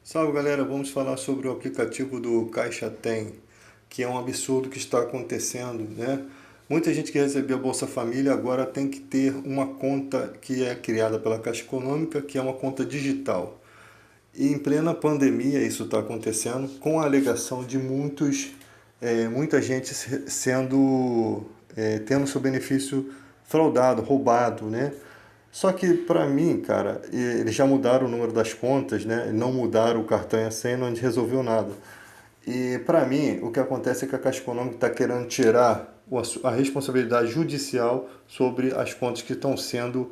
Salve galera, vamos falar sobre o aplicativo do Caixa Tem, que é um absurdo que está acontecendo, né? Muita gente que recebeu a Bolsa Família agora tem que ter uma conta que é criada pela Caixa Econômica, que é uma conta digital. E em plena pandemia isso está acontecendo, com a alegação de muita gente tendo seu benefício fraudado, roubado, né? Só que para mim, cara, eles já mudaram o número das contas, né? Não mudaram o cartão e a senha, não resolveu nada. E para mim, o que acontece é que a Caixa Econômica está querendo tirar a responsabilidade judicial sobre as contas que estão sendo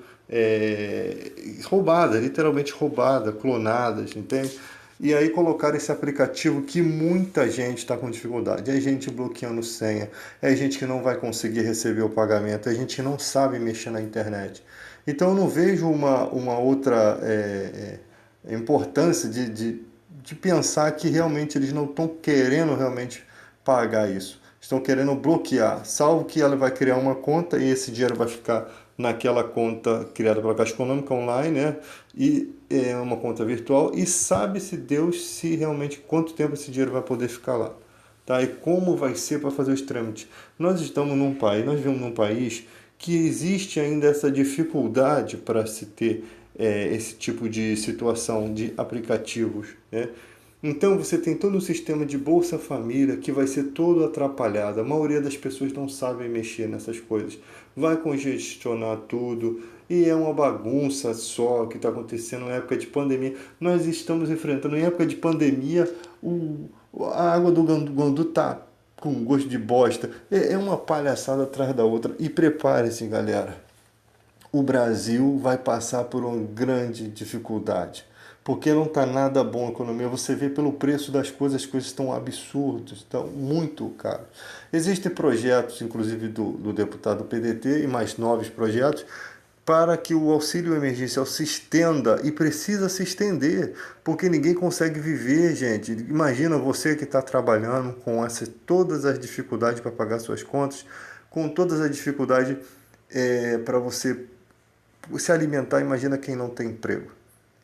roubadas, literalmente roubadas, clonadas, entende? E aí colocar esse aplicativo que muita gente está com dificuldade. É gente bloqueando senha, é gente que não vai conseguir receber o pagamento, é gente que não sabe mexer na internet. Então eu não vejo uma outra importância de pensar que realmente eles não estão querendo realmente pagar isso. Estão querendo bloquear, salvo que ela vai criar uma conta e esse dinheiro vai ficar naquela conta criada pela Caixa Econômica online, né? E é uma conta virtual e sabe-se Deus se realmente quanto tempo esse dinheiro vai poder ficar lá. Tá? E como vai ser para fazer os trâmites? Nós vivemos num país que existe ainda essa dificuldade para se ter esse tipo de situação de aplicativos, né? Então você tem todo um sistema de Bolsa Família que vai ser todo atrapalhado. A maioria das pessoas não sabem mexer nessas coisas. Vai congestionar tudo e é uma bagunça só que está acontecendo na época de pandemia. Nós estamos enfrentando, em época de pandemia, a água do Guandu tá com gosto de bosta. É uma palhaçada atrás da outra. E prepare-se, galera, o Brasil vai passar por uma grande dificuldade. Porque não está nada bom a economia. Você vê pelo preço das coisas, as coisas estão absurdas, estão muito caras. Existem projetos, inclusive do deputado PDT e mais novos projetos, para que o auxílio emergencial se estenda e precisa se estender, porque ninguém consegue viver, gente. Imagina você que está trabalhando com todas as dificuldades para pagar suas contas, com todas as dificuldades para você se alimentar. Imagina quem não tem emprego,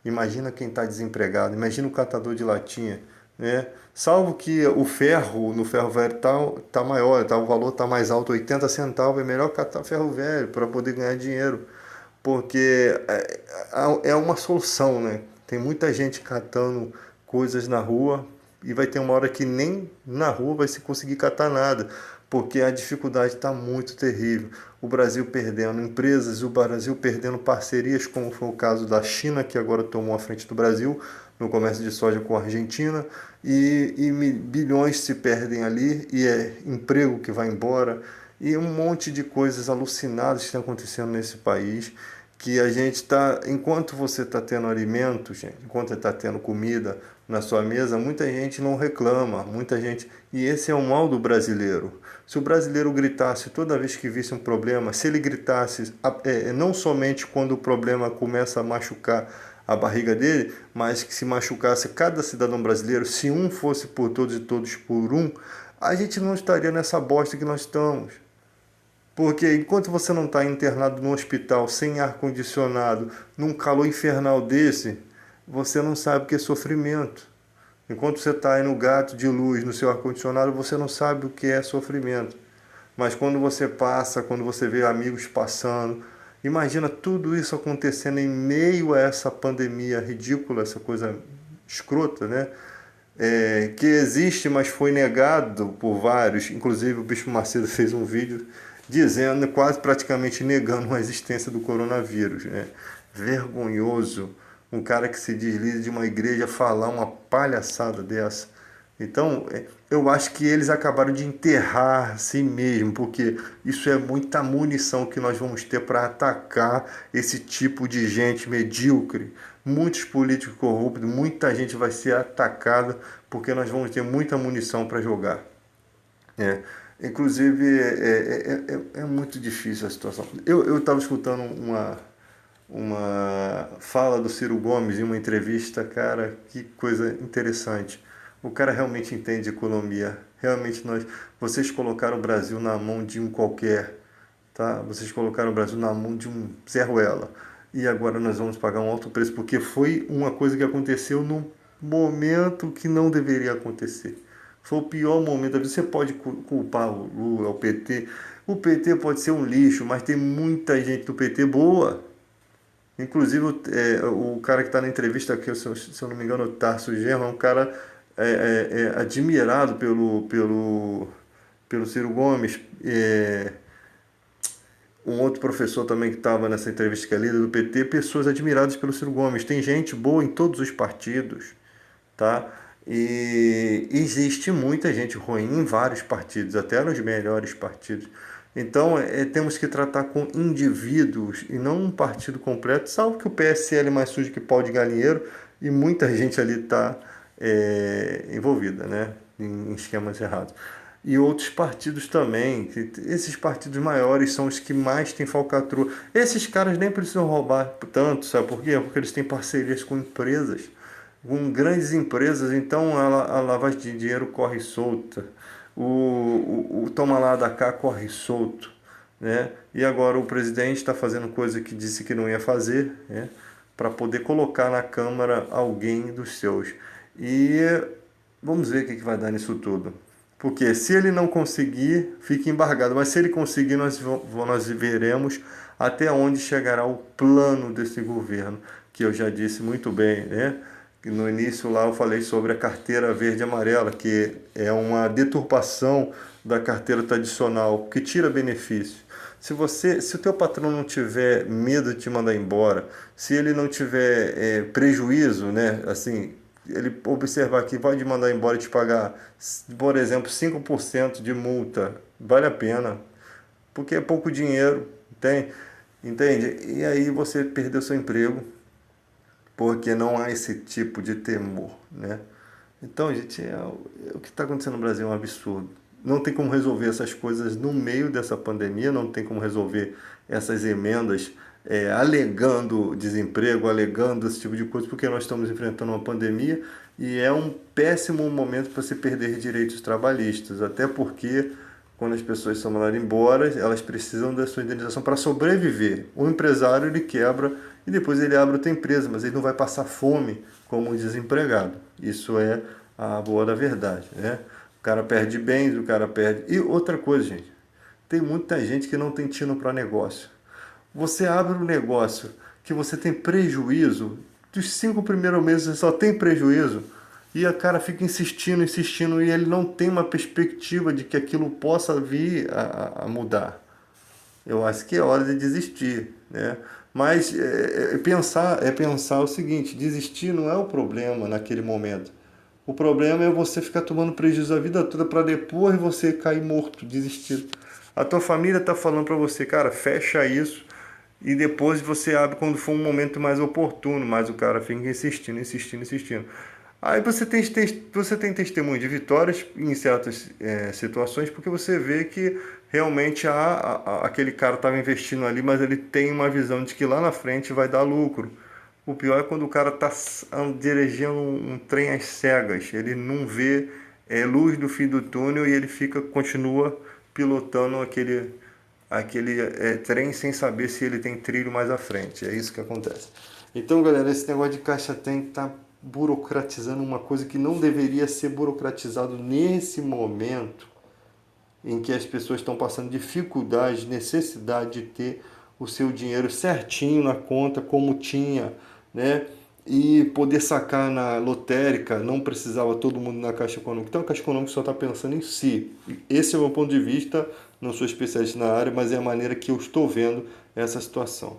imagina quem está desempregado, imagina o catador de latinha, né? Salvo que o ferro no ferro velho tá maior, tá, o valor tá mais alto, 80 centavos, é melhor catar ferro velho para poder ganhar dinheiro, porque é uma solução, né? Tem muita gente catando coisas na rua e vai ter uma hora que nem na rua vai se conseguir catar nada, porque a dificuldade está muito terrível. O Brasil perdendo empresas, o Brasil perdendo parcerias, como foi o caso da China, que agora tomou a frente do Brasil no comércio de soja com a Argentina, e bilhões se perdem ali, e é emprego que vai embora, e um monte de coisas alucinadas que estão acontecendo nesse país, que a gente está, enquanto você está tendo alimento, gente, enquanto está tendo comida na sua mesa, muita gente não reclama, muita gente, e esse é o mal do brasileiro. Se o brasileiro gritasse toda vez que visse um problema, se ele gritasse não somente quando o problema começa a machucar a barriga dele, mas que se machucasse cada cidadão brasileiro, se um fosse por todos e todos por um, a gente não estaria nessa bosta que nós estamos. Porque enquanto você não está internado no hospital, sem ar-condicionado, num calor infernal desse, você não sabe o que é sofrimento. Enquanto você está aí no gato de luz, no seu ar-condicionado, você não sabe o que é sofrimento. Mas quando você passa, quando você vê amigos passando, imagina tudo isso acontecendo em meio a essa pandemia ridícula, essa coisa escrota, né? Que existe, mas foi negado por vários. Inclusive o Bispo Macedo fez um vídeo dizendo, quase praticamente negando a existência do coronavírus, né? Vergonhoso um cara que se diz líder de uma igreja falar uma palhaçada dessa. Então, eu acho que eles acabaram de enterrar a si mesmo, porque isso é muita munição que nós vamos ter para atacar esse tipo de gente medíocre. Muitos políticos corruptos, muita gente vai ser atacada, porque nós vamos ter muita munição para jogar. É. Inclusive, é muito difícil a situação. Eu estava escutando uma fala do Ciro Gomes em uma entrevista, cara, que coisa interessante. O cara realmente entende economia. Realmente vocês colocaram o Brasil na mão de um qualquer, tá? Vocês colocaram o Brasil na mão de um Zé Ruela. E agora nós vamos pagar um alto preço, porque foi uma coisa que aconteceu momento que não deveria acontecer. Foi o pior momento. Você pode culpar o Lula, o PT. O PT pode ser um lixo, mas tem muita gente do PT boa. Inclusive, o cara que está na entrevista aqui, se eu não me engano, o Tarso Genro, é um cara admirado pelo Ciro Gomes. Um outro professor também que estava nessa entrevista, que é líder do PT, pessoas admiradas pelo Ciro Gomes. Tem gente boa em todos os partidos, tá? E existe muita gente ruim em vários partidos, até nos melhores partidos. Então, temos que tratar com indivíduos e não um partido completo, salvo que o PSL é mais sujo que pau de galinheiro e muita gente ali está envolvida, né, em esquemas errados. E outros partidos também, esses partidos maiores são os que mais têm falcatrua. Esses caras nem precisam roubar tanto, sabe por quê? Porque eles têm parcerias com empresas, com grandes empresas, então a lavagem de dinheiro corre solta, o toma lá da cá corre solto, né? E agora o presidente está fazendo coisa que disse que não ia fazer, né? Para poder colocar na Câmara alguém dos seus. E vamos ver o que vai dar nisso tudo. Porque se ele não conseguir, fica embargado. Mas se ele conseguir, nós veremos até onde chegará o plano desse governo, que eu já disse muito bem, né? No início lá eu falei sobre a carteira verde e amarela, que é uma deturpação da carteira tradicional, que tira benefício. Se o teu patrão não tiver medo de te mandar embora, se ele não tiver prejuízo, né, assim, ele observar que vai te mandar embora e te pagar, por exemplo, 5% de multa, vale a pena, porque é pouco dinheiro, entende? E aí você perdeu seu emprego, porque não há esse tipo de temor, né? Então, gente, o que está acontecendo no Brasil é um absurdo. Não tem como resolver essas coisas no meio dessa pandemia, não tem como resolver essas emendas alegando desemprego, alegando esse tipo de coisa, porque nós estamos enfrentando uma pandemia e é um péssimo momento para se perder direitos trabalhistas, até porque quando as pessoas são mandadas embora, elas precisam da sua indenização para sobreviver. O empresário, ele quebra e depois ele abre outra empresa, mas ele não vai passar fome como um desempregado. Isso é a boa da verdade, né? O cara perde bens, o cara perde... E outra coisa, gente, tem muita gente que não tem tino para negócio. Você abre um negócio que você tem prejuízo, dos 5 primeiros meses você só tem prejuízo, e a cara fica insistindo, insistindo, e ele não tem uma perspectiva de que aquilo possa vir a mudar. Eu acho que é hora de desistir, né? Mas pensar o seguinte, desistir não é o problema naquele momento. O problema é você ficar tomando prejuízo a vida toda para depois você cair morto, desistido. A tua família está falando para você, cara, fecha isso e depois você abre quando for um momento mais oportuno, mas o cara fica insistindo, insistindo, insistindo. Aí você tem testemunho de vitórias em certas situações, porque você vê que realmente aquele cara estava investindo ali, mas ele tem uma visão de que lá na frente vai dar lucro. O pior é quando o cara está dirigindo um trem às cegas, ele não vê luz do fim do túnel e ele continua pilotando aquele trem sem saber se ele tem trilho mais à frente. É isso que acontece. Então, galera, esse negócio de caixa tem que estar burocratizando uma coisa que não deveria ser burocratizado nesse momento em que as pessoas estão passando dificuldade, necessidade de ter o seu dinheiro certinho na conta, como tinha, né? E poder sacar na lotérica, não precisava todo mundo na Caixa Econômica. Então a Caixa Econômica só está pensando em si. Esse é o meu ponto de vista, não sou especialista na área, mas é a maneira que eu estou vendo essa situação.